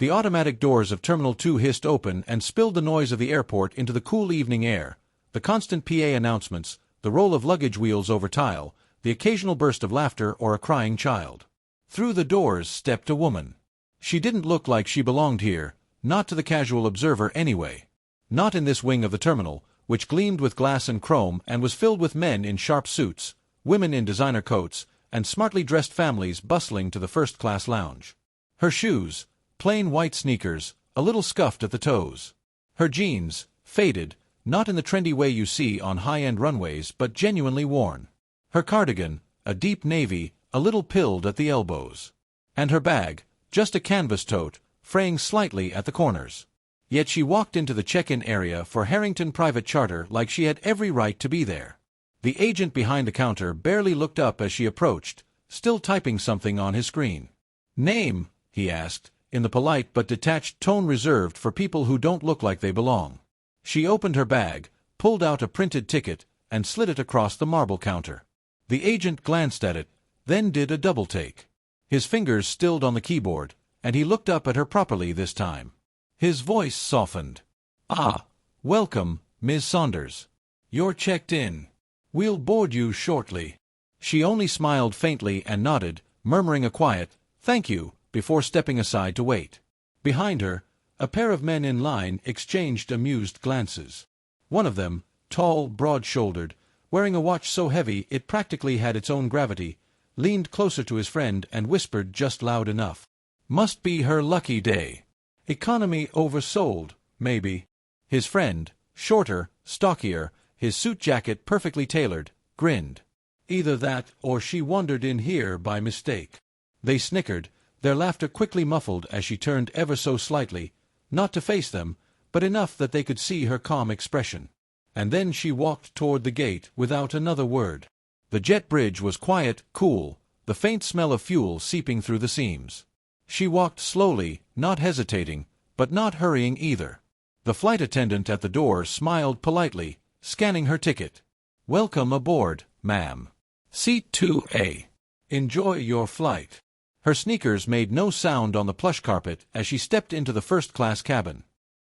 The automatic doors of Terminal 2 hissed open and spilled the noise of the airport into the cool evening air, the constant PA announcements, the roll of luggage wheels over tile, the occasional burst of laughter or a crying child. Through the doors stepped a woman. She didn't look like she belonged here, not to the casual observer anyway. Not in this wing of the terminal, which gleamed with glass and chrome and was filled with men in sharp suits, women in designer coats, and smartly dressed families bustling to the first-class lounge. Her shoes, plain white sneakers, a little scuffed at the toes. Her jeans, faded, not in the trendy way you see on high-end runways but genuinely worn. Her cardigan, a deep navy, a little pilled at the elbows. And her bag, just a canvas tote, fraying slightly at the corners. Yet she walked into the check-in area for Harrington Private Charter like she had every right to be there. The agent behind the counter barely looked up as she approached, still typing something on his screen. "Name?" he asked, in the polite but detached tone reserved for people who don't look like they belong. She opened her bag, pulled out a printed ticket, and slid it across the marble counter. The agent glanced at it, then did a double-take. His fingers stilled on the keyboard, and he looked up at her properly this time. His voice softened. "Ah, welcome, Ms. Saunders. You're checked in. We'll board you shortly." She only smiled faintly and nodded, murmuring a quiet, "Thank you," before stepping aside to wait. Behind her, a pair of men in line exchanged amused glances. One of them, tall, broad-shouldered, wearing a watch so heavy it practically had its own gravity, leaned closer to his friend and whispered just loud enough. "Must be her lucky day. Economy oversold, maybe." His friend, shorter, stockier, his suit jacket perfectly tailored, grinned. "Either that or she wandered in here by mistake." They snickered, their laughter quickly muffled as she turned ever so slightly, not to face them, but enough that they could see her calm expression. And then she walked toward the gate without another word. The jet bridge was quiet, cool, the faint smell of fuel seeping through the seams. She walked slowly, not hesitating, but not hurrying either. The flight attendant at the door smiled politely, scanning her ticket. "Welcome aboard, ma'am. Seat 2A. Enjoy your flight." Her sneakers made no sound on the plush carpet as she stepped into the first-class cabin.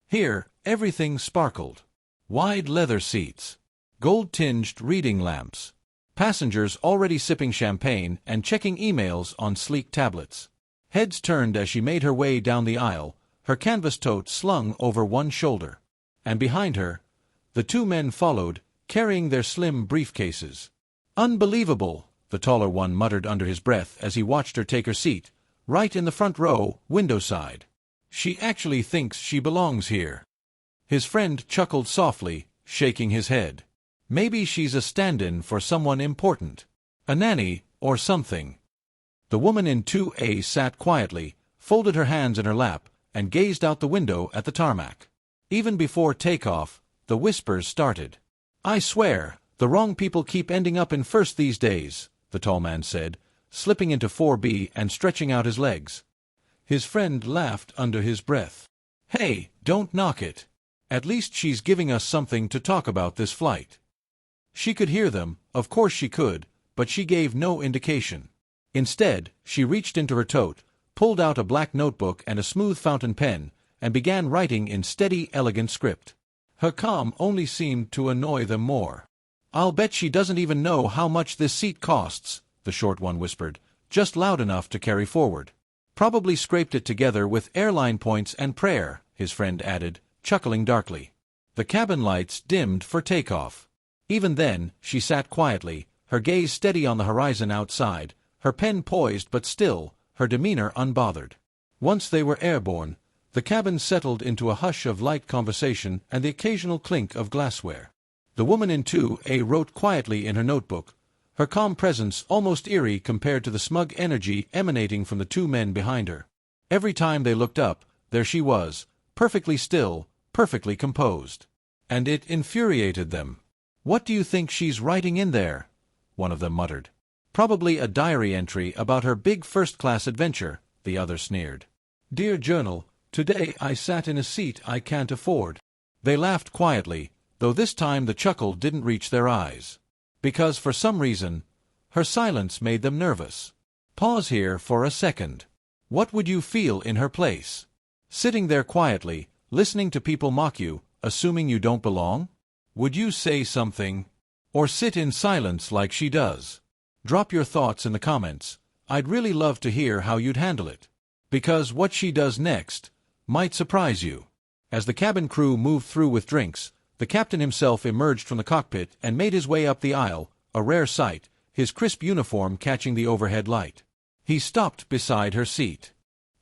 Here, everything sparkled. Wide leather seats. Gold-tinged reading lamps. Passengers already sipping champagne and checking emails on sleek tablets. Heads turned as she made her way down the aisle, her canvas tote slung over one shoulder. And behind her, the two men followed, carrying their slim briefcases. "Unbelievable," the taller one muttered under his breath as he watched her take her seat, right in the front row, window side. "She actually thinks she belongs here." His friend chuckled softly, shaking his head. "Maybe she's a stand-in for someone important. A nanny, or something." The woman in 2A sat quietly, folded her hands in her lap, and gazed out the window at the tarmac. Even before takeoff, the whispers started. "I swear, the wrong people keep ending up in first these days," the tall man said, slipping into 4B and stretching out his legs. His friend laughed under his breath. "Hey, don't knock it. At least she's giving us something to talk about this flight." She could hear them, of course she could, but she gave no indication. Instead, she reached into her tote, pulled out a black notebook and a smooth fountain pen, and began writing in steady, elegant script. Her calm only seemed to annoy them more. "I'll bet she doesn't even know how much this seat costs," the short one whispered, just loud enough to carry forward. "Probably scraped it together with airline points and prayer," his friend added, chuckling darkly. The cabin lights dimmed for takeoff. Even then, she sat quietly, her gaze steady on the horizon outside, her pen poised but still, her demeanor unbothered. Once they were airborne, the cabin settled into a hush of light conversation and the occasional clink of glassware. The woman in 2A wrote quietly in her notebook, her calm presence almost eerie compared to the smug energy emanating from the two men behind her. Every time they looked up, there she was, perfectly still, perfectly composed. And it infuriated them. "What do you think she's writing in there?" one of them muttered. "Probably a diary entry about her big first-class adventure," the other sneered. "Dear Journal, today I sat in a seat I can't afford." They laughed quietly, though this time the chuckle didn't reach their eyes. Because for some reason, her silence made them nervous. Pause here for a second. What would you feel in her place? Sitting there quietly, listening to people mock you, assuming you don't belong? Would you say something? Or sit in silence like she does? Drop your thoughts in the comments. I'd really love to hear how you'd handle it. Because what she does next might surprise you. As the cabin crew moved through with drinks, the captain himself emerged from the cockpit and made his way up the aisle, a rare sight, his crisp uniform catching the overhead light. He stopped beside her seat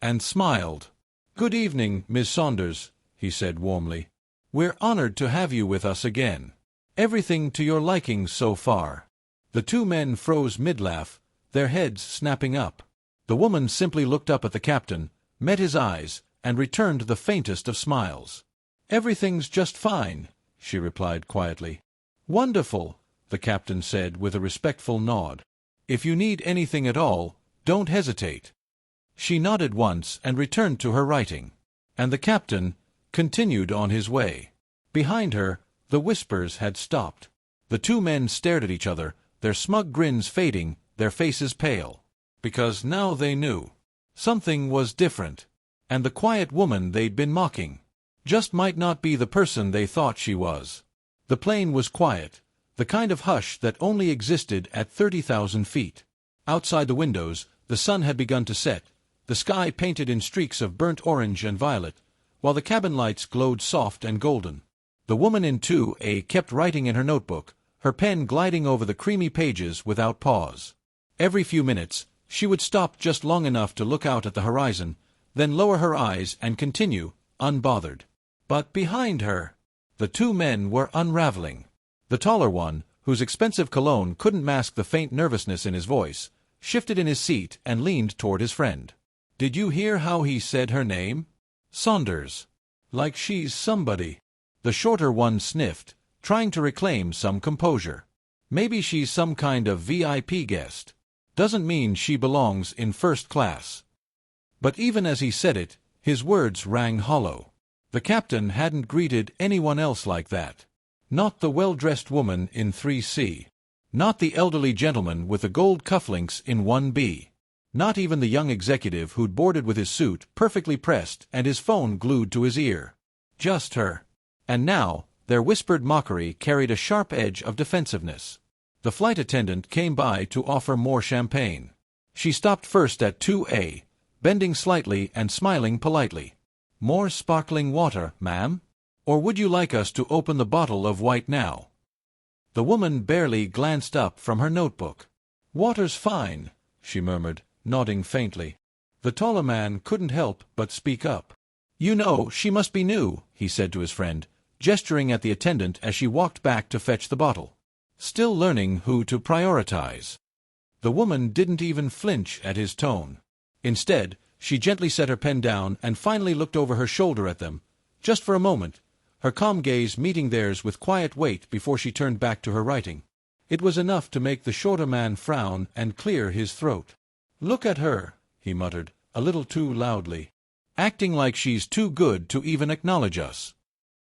and smiled. "Good evening, Miss Saunders," he said warmly. "We're honored to have you with us again. Everything to your liking so far." The two men froze mid-laugh, their heads snapping up. The woman simply looked up at the captain, met his eyes, and returned the faintest of smiles. "Everything's just fine," she replied quietly. "Wonderful," the captain said with a respectful nod. "If you need anything at all, don't hesitate." She nodded once and returned to her writing. And the captain continued on his way. Behind her, the whispers had stopped. The two men stared at each other, their smug grins fading, their faces pale. Because now they knew. Something was different. And the quiet woman they'd been mocking just might not be the person they thought she was. The plane was quiet, the kind of hush that only existed at 30,000 feet. Outside the windows, the sun had begun to set, the sky painted in streaks of burnt orange and violet, while the cabin lights glowed soft and golden. The woman in 2A kept writing in her notebook, her pen gliding over the creamy pages without pause. Every few minutes, she would stop just long enough to look out at the horizon, then lower her eyes and continue, unbothered. But behind her, the two men were unraveling. The taller one, whose expensive cologne couldn't mask the faint nervousness in his voice, shifted in his seat and leaned toward his friend. "Did you hear how he said her name? Saunders. Like she's somebody." The shorter one sniffed, trying to reclaim some composure. "Maybe she's some kind of VIP guest. Doesn't mean she belongs in first class." But even as he said it, his words rang hollow. The captain hadn't greeted anyone else like that. Not the well-dressed woman in 3C. Not the elderly gentleman with the gold cufflinks in 1B. Not even the young executive who'd boarded with his suit perfectly pressed and his phone glued to his ear. Just her. And now, their whispered mockery carried a sharp edge of defensiveness. The flight attendant came by to offer more champagne. She stopped first at 2A, bending slightly and smiling politely. "More sparkling water, ma'am? Or would you like us to open the bottle of white now?" The woman barely glanced up from her notebook. "Water's fine," she murmured, nodding faintly. The taller man couldn't help but speak up. "You know, she must be new," he said to his friend, gesturing at the attendant as she walked back to fetch the bottle. "Still learning who to prioritize." The woman didn't even flinch at his tone. Instead, she gently set her pen down and finally looked over her shoulder at them, just for a moment, her calm gaze meeting theirs with quiet weight before she turned back to her writing. It was enough to make the shorter man frown and clear his throat. "Look at her," he muttered, a little too loudly. "Acting like she's too good to even acknowledge us.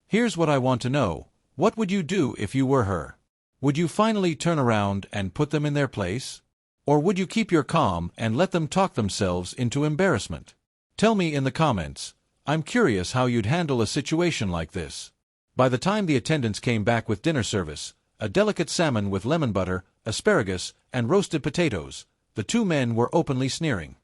Here's what I want to know. What would you do if you were her? Would you finally turn around and put them in their place? Or would you keep your calm and let them talk themselves into embarrassment? Tell me in the comments. I'm curious how you'd handle a situation like this." By the time the attendants came back with dinner service, a delicate salmon with lemon butter, asparagus, and roasted potatoes, the two men were openly sneering.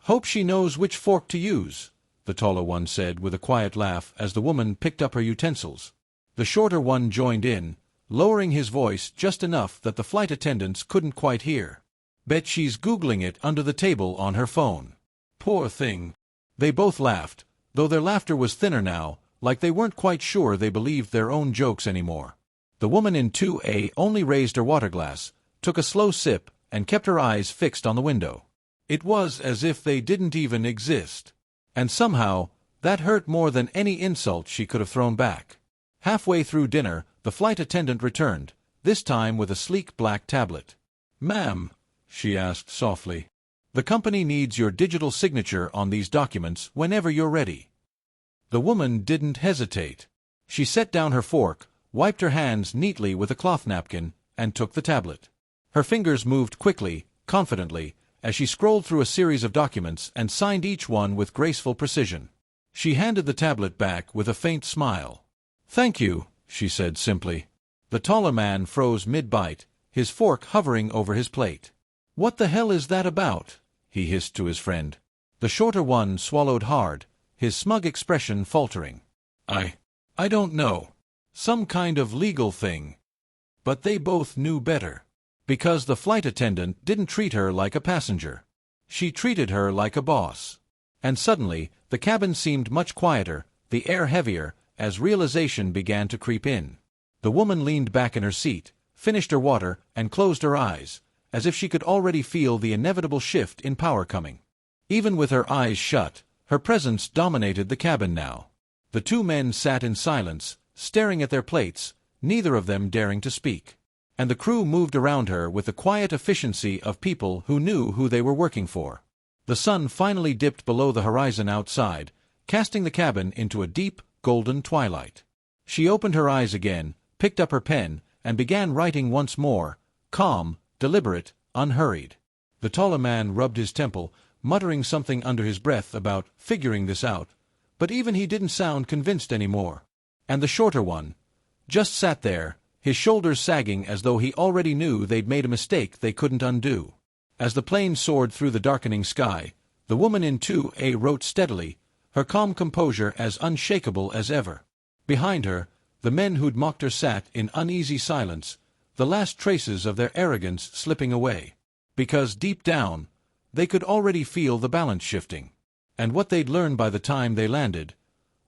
"Hope she knows which fork to use," the taller one said with a quiet laugh as the woman picked up her utensils. The shorter one joined in, lowering his voice just enough that the flight attendants couldn't quite hear. "Bet she's Googling it under the table on her phone. Poor thing." They both laughed, though their laughter was thinner now, like they weren't quite sure they believed their own jokes anymore. The woman in 2A only raised her water glass, took a slow sip, and kept her eyes fixed on the window. It was as if they didn't even exist. And somehow, that hurt more than any insult she could have thrown back. Halfway through dinner, the flight attendant returned, this time with a sleek black tablet. "Ma'am," she asked softly, "the company needs your digital signature on these documents whenever you're ready." The woman didn't hesitate. She set down her fork, wiped her hands neatly with a cloth napkin, and took the tablet. Her fingers moved quickly, confidently, as she scrolled through a series of documents and signed each one with graceful precision. She handed the tablet back with a faint smile. "Thank you," she said simply. The taller man froze mid-bite, his fork hovering over his plate. "What the hell is that about?" he hissed to his friend. The shorter one swallowed hard, his smug expression faltering. I don't know. Some kind of legal thing." But they both knew better. Because the flight attendant didn't treat her like a passenger. She treated her like a boss. And suddenly, the cabin seemed much quieter, the air heavier, as realization began to creep in. The woman leaned back in her seat, finished her water, and closed her eyes, as if she could already feel the inevitable shift in power coming. Even with her eyes shut, her presence dominated the cabin now. The two men sat in silence, staring at their plates, neither of them daring to speak. And the crew moved around her with the quiet efficiency of people who knew who they were working for. The sun finally dipped below the horizon outside, casting the cabin into a deep, golden twilight. She opened her eyes again, picked up her pen, and began writing once more, calm, deliberate, unhurried. The taller man rubbed his temple, muttering something under his breath about figuring this out, but even he didn't sound convinced anymore. And the shorter one just sat there, his shoulders sagging as though he already knew they'd made a mistake they couldn't undo. As the plane soared through the darkening sky, the woman in 2A wrote steadily, her calm composure as unshakable as ever. Behind her, the men who'd mocked her sat in uneasy silence, the last traces of their arrogance slipping away. Because deep down, they could already feel the balance shifting. And what they'd learned by the time they landed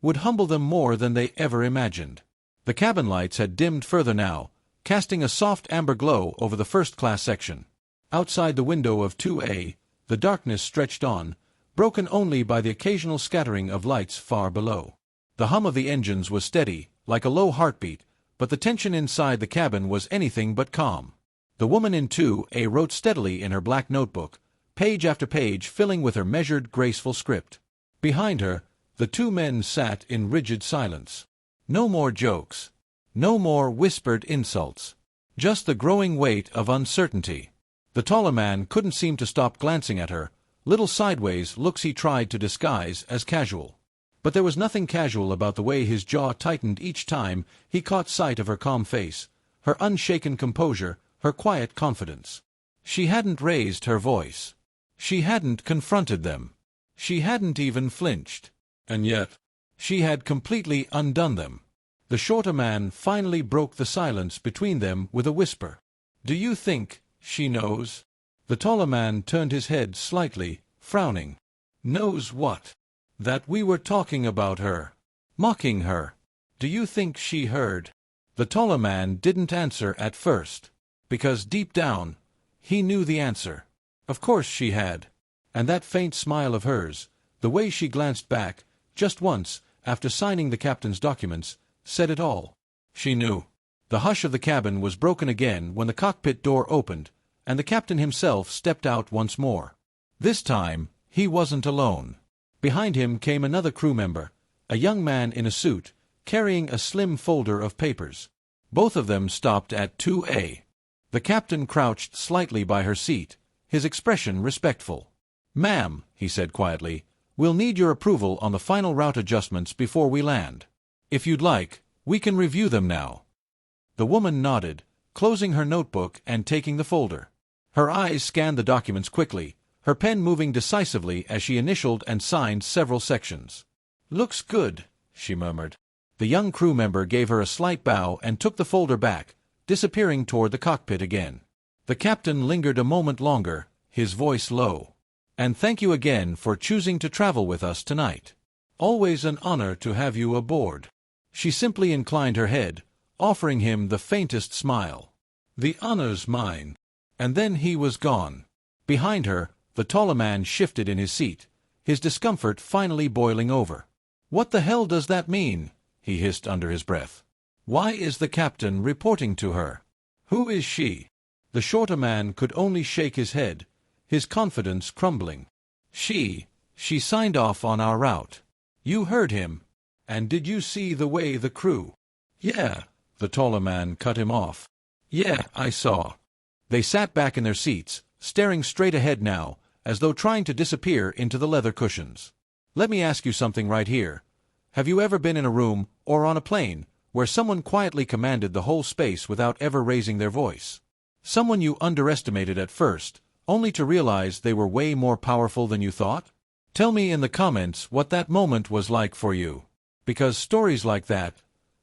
would humble them more than they ever imagined. The cabin lights had dimmed further now, casting a soft amber glow over the first-class section. Outside the window of 2A, the darkness stretched on, broken only by the occasional scattering of lights far below. The hum of the engines was steady, like a low heartbeat, but the tension inside the cabin was anything but calm. The woman in 2A wrote steadily in her black notebook, page after page filling with her measured, graceful script. Behind her, the two men sat in rigid silence. No more jokes. No more whispered insults. Just the growing weight of uncertainty. The taller man couldn't seem to stop glancing at her, little sideways looks he tried to disguise as casual. But there was nothing casual about the way his jaw tightened each time he caught sight of her calm face, her unshaken composure, her quiet confidence. She hadn't raised her voice. She hadn't confronted them. She hadn't even flinched. And yet, she had completely undone them. The shorter man finally broke the silence between them with a whisper. "Do you think she knows?" The taller man turned his head slightly, frowning. "Knows what?" "That we were talking about her. Mocking her. Do you think she heard?" The taller man didn't answer at first. Because deep down, he knew the answer. Of course she had. And that faint smile of hers, the way she glanced back, just once, after signing the captain's documents, said it all. She knew. The hush of the cabin was broken again when the cockpit door opened, and the captain himself stepped out once more. This time, he wasn't alone. Behind him came another crew member, a young man in a suit, carrying a slim folder of papers. Both of them stopped at 2A. The captain crouched slightly by her seat, his expression respectful. "Ma'am," he said quietly, "we'll need your approval on the final route adjustments before we land. If you'd like, we can review them now." The woman nodded, closing her notebook and taking the folder. Her eyes scanned the documents quickly, her pen moving decisively as she initialed and signed several sections. "Looks good," she murmured. The young crew member gave her a slight bow and took the folder back, disappearing toward the cockpit again. The captain lingered a moment longer, his voice low. "And thank you again for choosing to travel with us tonight. Always an honor to have you aboard." She simply inclined her head, offering him the faintest smile. "The honor's mine." And then he was gone. Behind her, the taller man shifted in his seat, his discomfort finally boiling over. "What the hell does that mean?" he hissed under his breath. "Why is the captain reporting to her? Who is she?" The shorter man could only shake his head, his confidence crumbling. She signed off on our route. You heard him. And did you see the way the crew—" "Yeah," the taller man cut him off. "Yeah, I saw." They sat back in their seats, staring straight ahead now, as though trying to disappear into the leather cushions. Let me ask you something right here. Have you ever been in a room, or on a plane, where someone quietly commanded the whole space without ever raising their voice? Someone you underestimated at first, only to realize they were way more powerful than you thought? Tell me in the comments what that moment was like for you. Because stories like that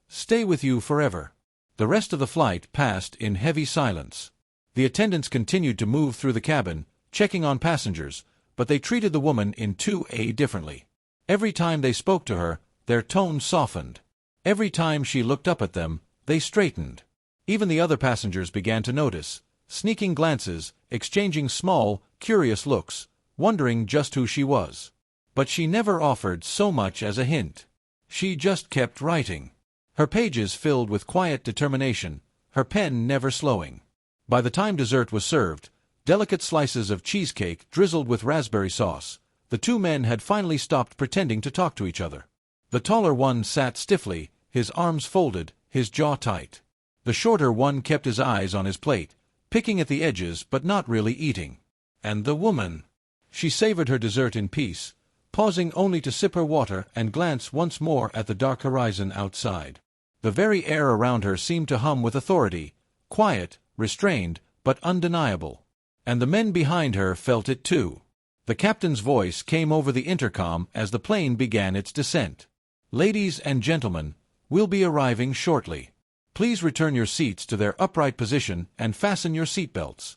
stay with you forever. The rest of the flight passed in heavy silence. The attendants continued to move through the cabin, checking on passengers, but they treated the woman in 2A differently. Every time they spoke to her, their tone softened. Every time she looked up at them, they straightened. Even the other passengers began to notice, sneaking glances, exchanging small, curious looks, wondering just who she was. But she never offered so much as a hint. She just kept writing. Her pages filled with quiet determination, her pen never slowing. By the time dessert was served, delicate slices of cheesecake drizzled with raspberry sauce, the two men had finally stopped pretending to talk to each other. The taller one sat stiffly, his arms folded, his jaw tight. The shorter one kept his eyes on his plate, picking at the edges but not really eating. And the woman? She savored her dessert in peace, pausing only to sip her water and glance once more at the dark horizon outside. The very air around her seemed to hum with authority, quiet, restrained, but undeniable. And the men behind her felt it too. The captain's voice came over the intercom as the plane began its descent. "Ladies and gentlemen, we'll be arriving shortly. Please return your seats to their upright position and fasten your seatbelts."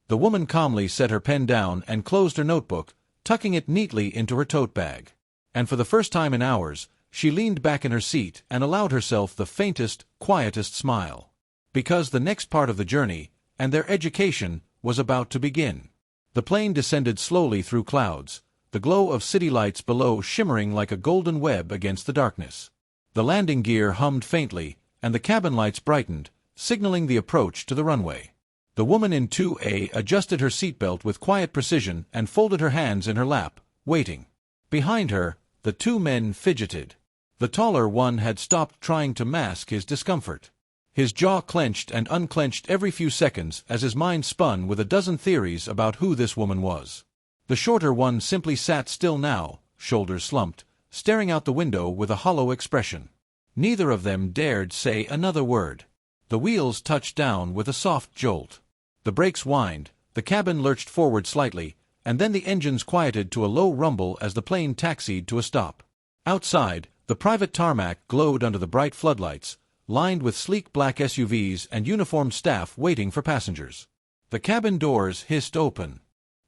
The woman calmly set her pen down and closed her notebook, tucking it neatly into her tote bag. And for the first time in hours, she leaned back in her seat and allowed herself the faintest, quietest smile. Because the next part of the journey, and their education, was about to begin. The plane descended slowly through clouds, the glow of city lights below shimmering like a golden web against the darkness. The landing gear hummed faintly, and the cabin lights brightened, signaling the approach to the runway. The woman in 2A adjusted her seatbelt with quiet precision and folded her hands in her lap, waiting. Behind her, the two men fidgeted. The taller one had stopped trying to mask his discomfort. His jaw clenched and unclenched every few seconds as his mind spun with a dozen theories about who this woman was. The shorter one simply sat still now, shoulders slumped, staring out the window with a hollow expression. Neither of them dared say another word. The wheels touched down with a soft jolt. The brakes whined, the cabin lurched forward slightly, and then the engines quieted to a low rumble as the plane taxied to a stop. Outside, the private tarmac glowed under the bright floodlights, lined with sleek black SUVs and uniformed staff waiting for passengers. The cabin doors hissed open.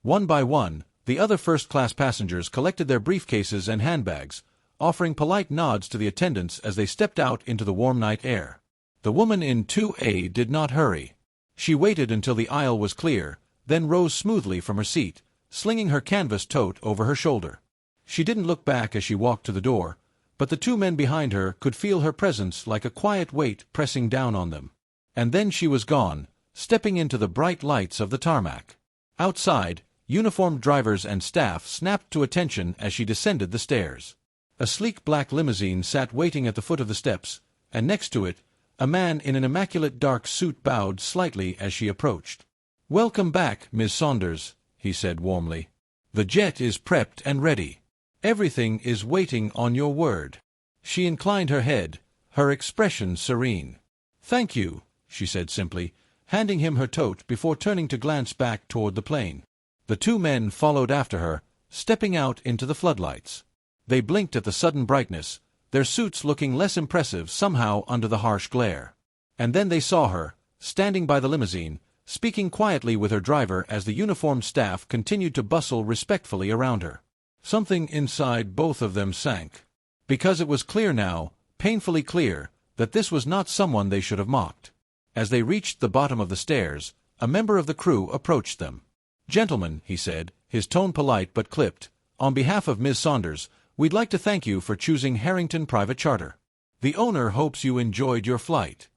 One by one, the other first-class passengers collected their briefcases and handbags, offering polite nods to the attendants as they stepped out into the warm night air. The woman in 2A did not hurry. She waited until the aisle was clear, then rose smoothly from her seat, slinging her canvas tote over her shoulder. She didn't look back as she walked to the door, but the two men behind her could feel her presence like a quiet weight pressing down on them. And then she was gone, stepping into the bright lights of the tarmac. Outside, uniformed drivers and staff snapped to attention as she descended the stairs. A sleek black limousine sat waiting at the foot of the steps, and next to it, a man in an immaculate dark suit bowed slightly as she approached. "Welcome back, Miss Saunders," he said warmly. "The jet is prepped and ready. Everything is waiting on your word." She inclined her head, her expression serene. "Thank you," she said simply, handing him her tote before turning to glance back toward the plane. The two men followed after her, stepping out into the floodlights. They blinked at the sudden brightness, their suits looking less impressive somehow under the harsh glare. And then they saw her, standing by the limousine, speaking quietly with her driver as the uniformed staff continued to bustle respectfully around her. Something inside both of them sank. Because it was clear now, painfully clear, that this was not someone they should have mocked. As they reached the bottom of the stairs, a member of the crew approached them. "Gentlemen," he said, his tone polite but clipped, "on behalf of Ms. Saunders, we'd like to thank you for choosing Harrington Private Charter. The owner hopes you enjoyed your flight."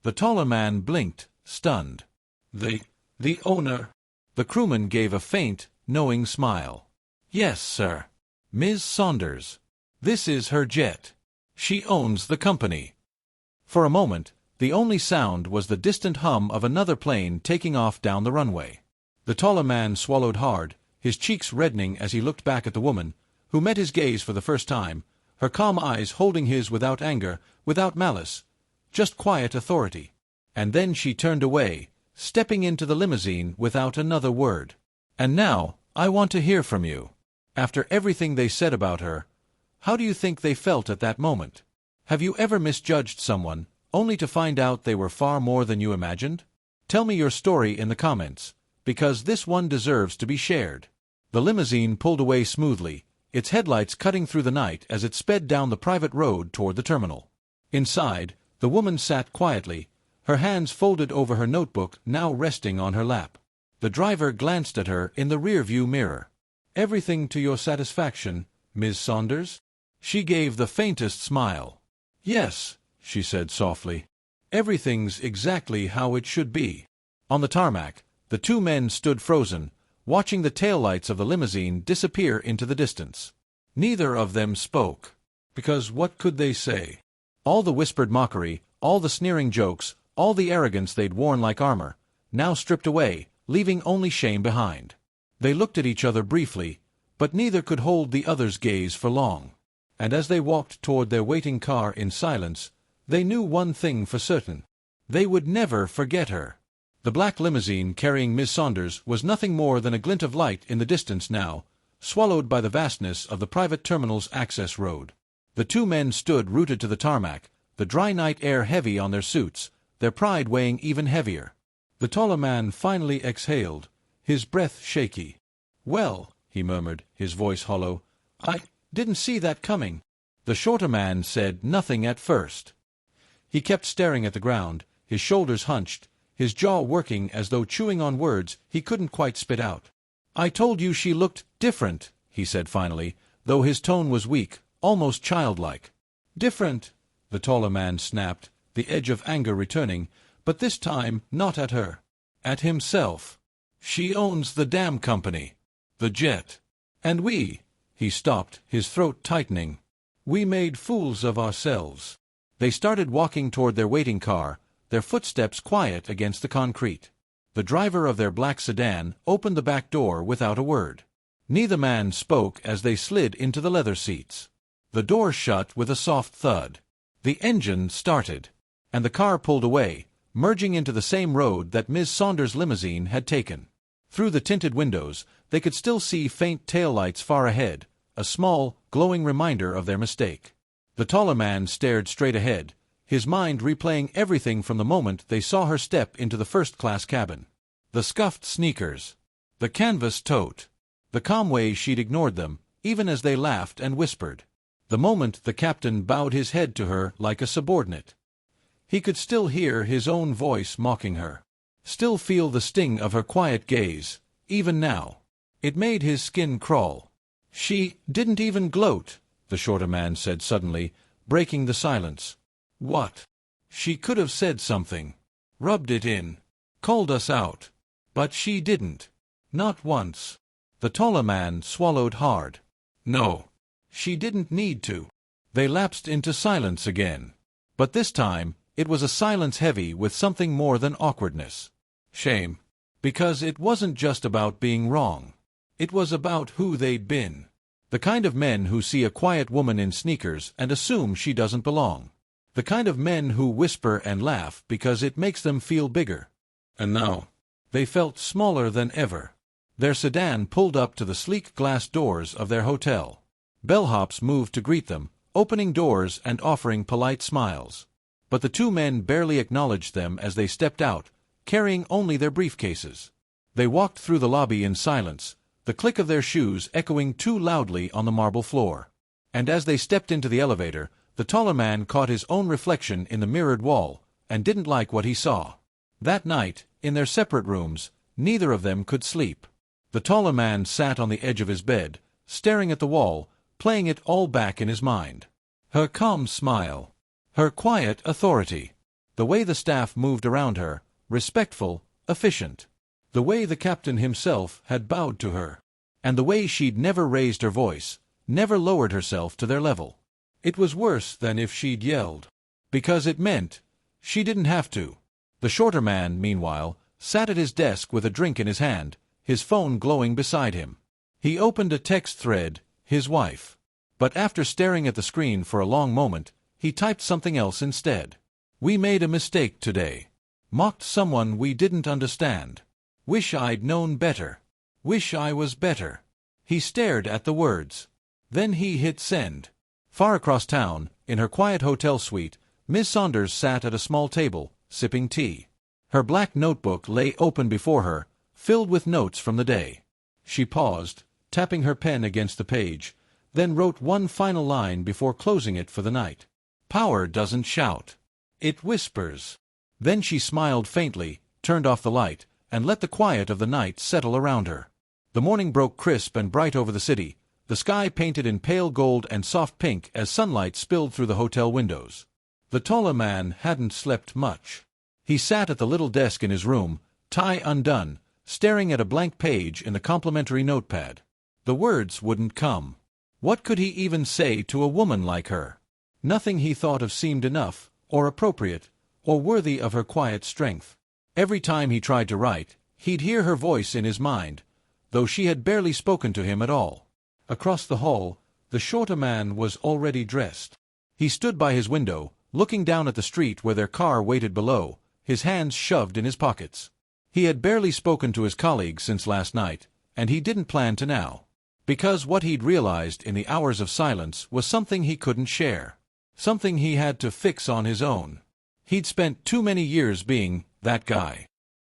The taller man blinked, stunned. The owner?" The crewman gave a faint, knowing smile. "Yes, sir. Ms. Saunders. This is her jet. She owns the company." For a moment, the only sound was the distant hum of another plane taking off down the runway. The taller man swallowed hard, his cheeks reddening as he looked back at the woman, who met his gaze for the first time, her calm eyes holding his without anger, without malice, just quiet authority. And then she turned away, stepping into the limousine without another word. "And now, I want to hear from you. After everything they said about her, how do you think they felt at that moment? Have you ever misjudged someone, only to find out they were far more than you imagined? Tell me your story in the comments, because this one deserves to be shared." The limousine pulled away smoothly, its headlights cutting through the night as it sped down the private road toward the terminal. Inside, the woman sat quietly, her hands folded over her notebook now resting on her lap. The driver glanced at her in the rear-view mirror. "Everything to your satisfaction, Ms. Saunders?" She gave the faintest smile. "Yes," she said softly. "Everything's exactly how it should be." On the tarmac, the two men stood frozen, watching the taillights of the limousine disappear into the distance. Neither of them spoke, because what could they say? All the whispered mockery, all the sneering jokes, all the arrogance they'd worn like armor, now stripped away, leaving only shame behind. They looked at each other briefly, but neither could hold the other's gaze for long. And as they walked toward their waiting car in silence, they knew one thing for certain. They would never forget her. The black limousine carrying Miss Saunders was nothing more than a glint of light in the distance now, swallowed by the vastness of the private terminal's access road. The two men stood rooted to the tarmac, the dry night air heavy on their suits, their pride weighing even heavier. The taller man finally exhaled, his breath shaky. "Well," he murmured, his voice hollow, "I didn't see that coming." The shorter man said nothing at first. He kept staring at the ground, his shoulders hunched, his jaw working as though chewing on words he couldn't quite spit out. "I told you she looked different," he said finally, though his tone was weak, almost childlike. "Different," the taller man snapped, the edge of anger returning, but this time not at her. At himself. "She owns the damn company. The jet. And we—" he stopped, his throat tightening. "We made fools of ourselves." They started walking toward their waiting car, their footsteps quiet against the concrete. The driver of their black sedan opened the back door without a word. Neither man spoke as they slid into the leather seats. The door shut with a soft thud. The engine started, and the car pulled away, merging into the same road that Miss Saunders' limousine had taken. Through the tinted windows, they could still see faint taillights far ahead, a small, glowing reminder of their mistake. The taller man stared straight ahead, his mind replaying everything from the moment they saw her step into the first-class cabin. The scuffed sneakers, the canvas tote, the calm way she'd ignored them, even as they laughed and whispered. The moment the captain bowed his head to her like a subordinate. He could still hear his own voice mocking her. Still feel the sting of her quiet gaze, even now. It made his skin crawl. "She didn't even gloat," the shorter man said suddenly, breaking the silence. "What? She could have said something. Rubbed it in. Called us out. But she didn't. Not once." The taller man swallowed hard. "No. She didn't need to." They lapsed into silence again. But this time, it was a silence heavy with something more than awkwardness. Shame. Because it wasn't just about being wrong. It was about who they'd been. The kind of men who see a quiet woman in sneakers and assume she doesn't belong. The kind of men who whisper and laugh because it makes them feel bigger. And now, they felt smaller than ever. Their sedan pulled up to the sleek glass doors of their hotel. Bellhops moved to greet them, opening doors and offering polite smiles. But the two men barely acknowledged them as they stepped out, carrying only their briefcases. They walked through the lobby in silence, the click of their shoes echoing too loudly on the marble floor. And as they stepped into the elevator, the taller man caught his own reflection in the mirrored wall, and didn't like what he saw. That night, in their separate rooms, neither of them could sleep. The taller man sat on the edge of his bed, staring at the wall, playing it all back in his mind. Her calm smile. Her quiet authority. The way the staff moved around her, respectful, efficient. The way the captain himself had bowed to her. And the way she'd never raised her voice, never lowered herself to their level. It was worse than if she'd yelled. Because it meant she didn't have to. The shorter man, meanwhile, sat at his desk with a drink in his hand, his phone glowing beside him. He opened a text thread, his wife. But after staring at the screen for a long moment, he typed something else instead. We made a mistake today. Mocked someone we didn't understand. Wish I'd known better. Wish I was better. He stared at the words. Then he hit send. Far across town, in her quiet hotel suite, Miss Saunders sat at a small table, sipping tea. Her black notebook lay open before her, filled with notes from the day. She paused, tapping her pen against the page, then wrote one final line before closing it for the night. Power doesn't shout. It whispers. Then she smiled faintly, turned off the light, and let the quiet of the night settle around her. The morning broke crisp and bright over the city, the sky painted in pale gold and soft pink as sunlight spilled through the hotel windows. The taller man hadn't slept much. He sat at the little desk in his room, tie undone, staring at a blank page in the complimentary notepad. The words wouldn't come. What could he even say to a woman like her? Nothing he thought of seemed enough, or appropriate, or worthy of her quiet strength. Every time he tried to write, he'd hear her voice in his mind, though she had barely spoken to him at all. Across the hall, the shorter man was already dressed. He stood by his window, looking down at the street where their car waited below, his hands shoved in his pockets. He had barely spoken to his colleagues since last night, and he didn't plan to now. Because what he'd realized in the hours of silence was something he couldn't share. Something he had to fix on his own. He'd spent too many years being that guy.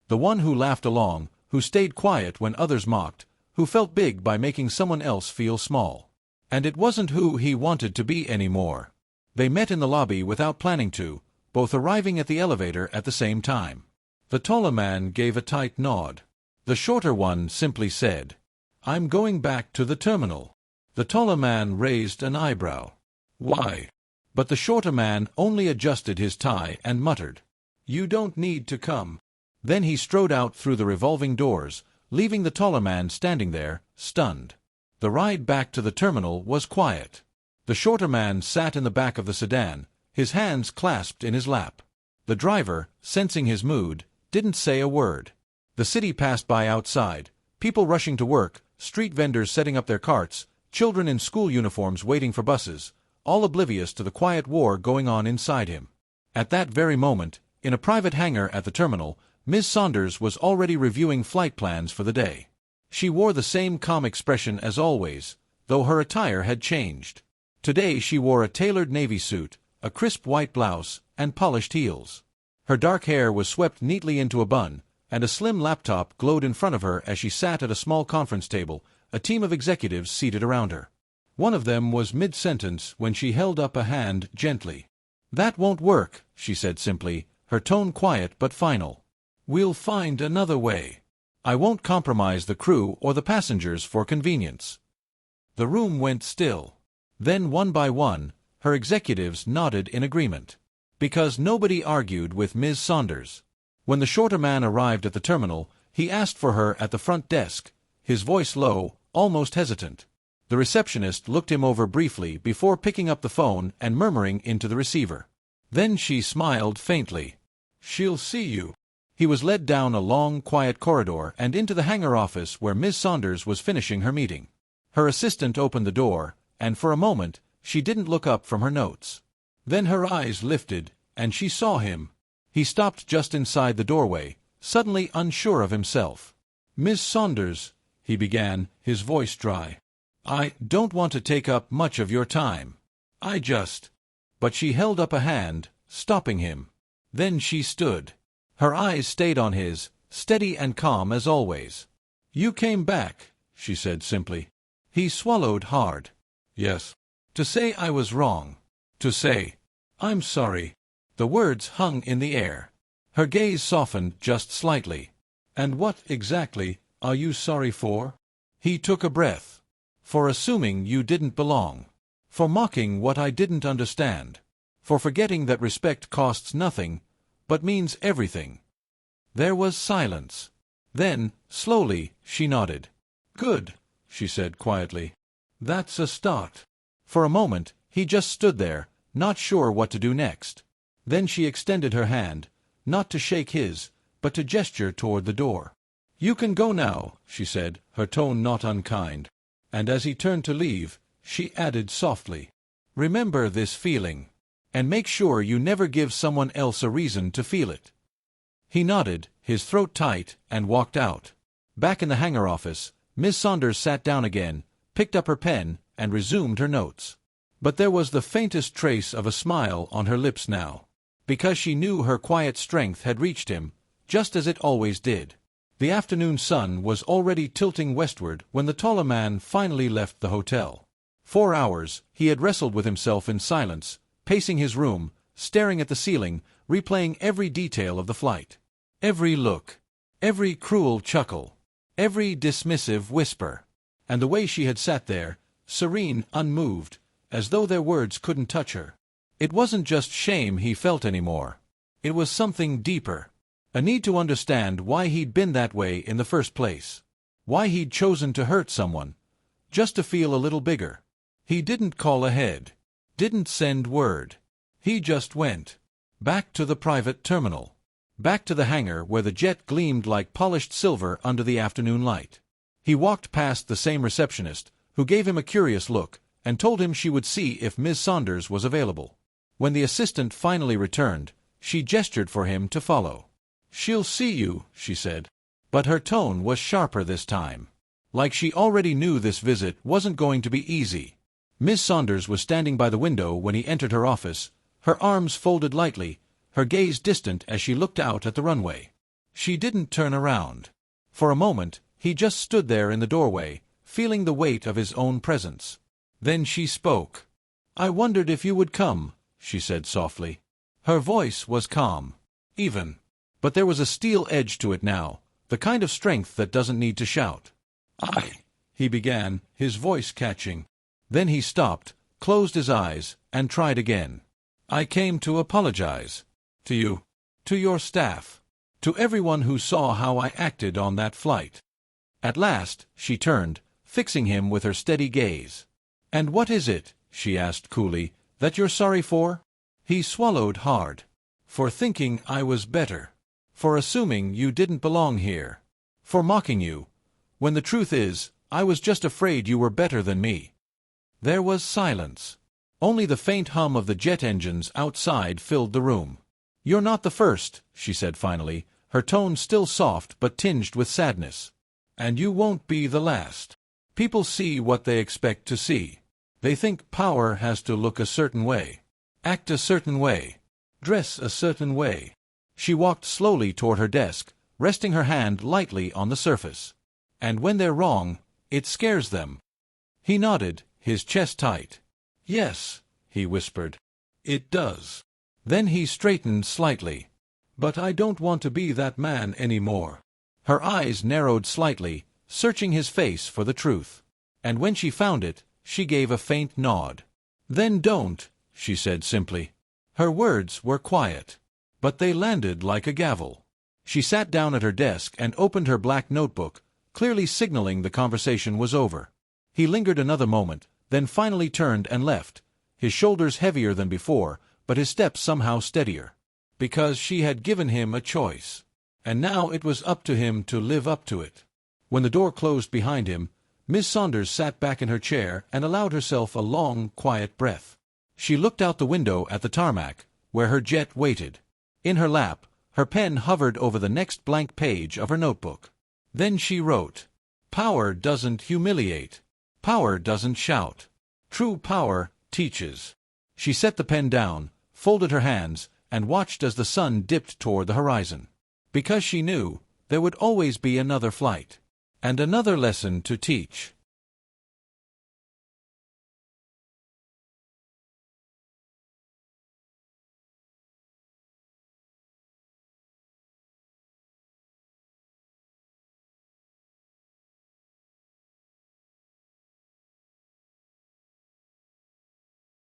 The one who laughed along, who stayed quiet when others mocked, who felt big by making someone else feel small. And it wasn't who he wanted to be anymore. They met in the lobby without planning to, both arriving at the elevator at the same time. The taller man gave a tight nod. The shorter one simply said, "I'm going back to the terminal." The taller man raised an eyebrow. "Why?" But the shorter man only adjusted his tie and muttered, "You don't need to come." Then he strode out through the revolving doors, leaving the taller man standing there, stunned. The ride back to the terminal was quiet. The shorter man sat in the back of the sedan, his hands clasped in his lap. The driver, sensing his mood, didn't say a word. The city passed by outside, people rushing to work, street vendors setting up their carts, children in school uniforms waiting for buses, all oblivious to the quiet war going on inside him. At that very moment, in a private hangar at the terminal, Miss Saunders was already reviewing flight plans for the day. She wore the same calm expression as always, though her attire had changed. Today she wore a tailored navy suit, a crisp white blouse, and polished heels. Her dark hair was swept neatly into a bun, and a slim laptop glowed in front of her as she sat at a small conference table, a team of executives seated around her. One of them was mid-sentence when she held up a hand gently. "That won't work," she said simply, her tone quiet but final. "We'll find another way. I won't compromise the crew or the passengers for convenience." The room went still. Then one by one, her executives nodded in agreement. Because nobody argued with Ms. Saunders. When the shorter man arrived at the terminal, he asked for her at the front desk, his voice low, almost hesitant. The receptionist looked him over briefly before picking up the phone and murmuring into the receiver. Then she smiled faintly. "She'll see you." He was led down a long, quiet corridor and into the hangar office where Miss Saunders was finishing her meeting. Her assistant opened the door, and for a moment, she didn't look up from her notes. Then her eyes lifted, and she saw him. He stopped just inside the doorway, suddenly unsure of himself. "Miss Saunders," he began, his voice dry. "I don't want to take up much of your time. I just—" But she held up a hand, stopping him. Then she stood. Her eyes stayed on his, steady and calm as always. "You came back," she said simply. He swallowed hard. "Yes. To say I was wrong. To say, I'm sorry." The words hung in the air. Her gaze softened just slightly. "And what, exactly, are you sorry for?" He took a breath. "For assuming you didn't belong. For mocking what I didn't understand. For forgetting that respect costs nothing, but means everything." There was silence. Then, slowly, she nodded. "Good," she said quietly. "That's a start." For a moment, he just stood there, not sure what to do next. Then she extended her hand, not to shake his, but to gesture toward the door. "You can go now," she said, her tone not unkind. And as he turned to leave, she added softly. Remember this feeling. And make sure you never give someone else a reason to feel it. He nodded, his throat tight, and walked out. Back in the hangar office, Miss Saunders sat down again, picked up her pen, and resumed her notes. But there was the faintest trace of a smile on her lips now, because she knew her quiet strength had reached him, just as it always did. The afternoon sun was already tilting westward when the taller man finally left the hotel. 4 hours, he had wrestled with himself in silence, pacing his room, staring at the ceiling, replaying every detail of the flight. Every look, every cruel chuckle, every dismissive whisper. And the way she had sat there, serene, unmoved, as though their words couldn't touch her. It wasn't just shame he felt anymore. It was something deeper. A need to understand why he'd been that way in the first place. Why he'd chosen to hurt someone, just to feel a little bigger. He didn't call ahead. Didn't send word. He just went. Back to the private terminal. Back to the hangar where the jet gleamed like polished silver under the afternoon light. He walked past the same receptionist, who gave him a curious look, and told him she would see if Miss Saunders was available. When the assistant finally returned, she gestured for him to follow. "She'll see you," she said. But her tone was sharper this time. Like she already knew this visit wasn't going to be easy. Miss Saunders was standing by the window when he entered her office, her arms folded lightly, her gaze distant as she looked out at the runway. She didn't turn around. For a moment, he just stood there in the doorway, feeling the weight of his own presence. Then she spoke. "I wondered if you would come," she said softly. Her voice was calm, even. But there was a steel edge to it now, the kind of strength that doesn't need to shout. He began, his voice catching. Then he stopped, closed his eyes, and tried again. "I came to apologize. To you. To your staff. To everyone who saw how I acted on that flight." At last, she turned, fixing him with her steady gaze. "And what is it," she asked coolly, "that you're sorry for?" He swallowed hard. "For thinking I was better. For assuming you didn't belong here. For mocking you, when the truth is, I was just afraid you were better than me." There was silence. Only the faint hum of the jet engines outside filled the room. "You're not the first," she said finally, her tone still soft but tinged with sadness. "And you won't be the last. People see what they expect to see. They think power has to look a certain way, act a certain way, dress a certain way." She walked slowly toward her desk, resting her hand lightly on the surface. "And when they're wrong, it scares them." He nodded, his chest tight. "Yes," he whispered. "It does." Then he straightened slightly. "But I don't want to be that man anymore." Her eyes narrowed slightly, searching his face for the truth. And when she found it, she gave a faint nod. "Then don't," she said simply. Her words were quiet, but they landed like a gavel. She sat down at her desk and opened her black notebook, clearly signaling the conversation was over. He lingered another moment, then finally turned and left, his shoulders heavier than before, but his steps somehow steadier. Because she had given him a choice, and now it was up to him to live up to it. When the door closed behind him, Miss Saunders sat back in her chair and allowed herself a long, quiet breath. She looked out the window at the tarmac, where her jet waited. In her lap, her pen hovered over the next blank page of her notebook. Then she wrote, "Power doesn't humiliate. Power doesn't shout. True power teaches." She set the pen down, folded her hands, and watched as the sun dipped toward the horizon. Because she knew there would always be another flight, and another lesson to teach.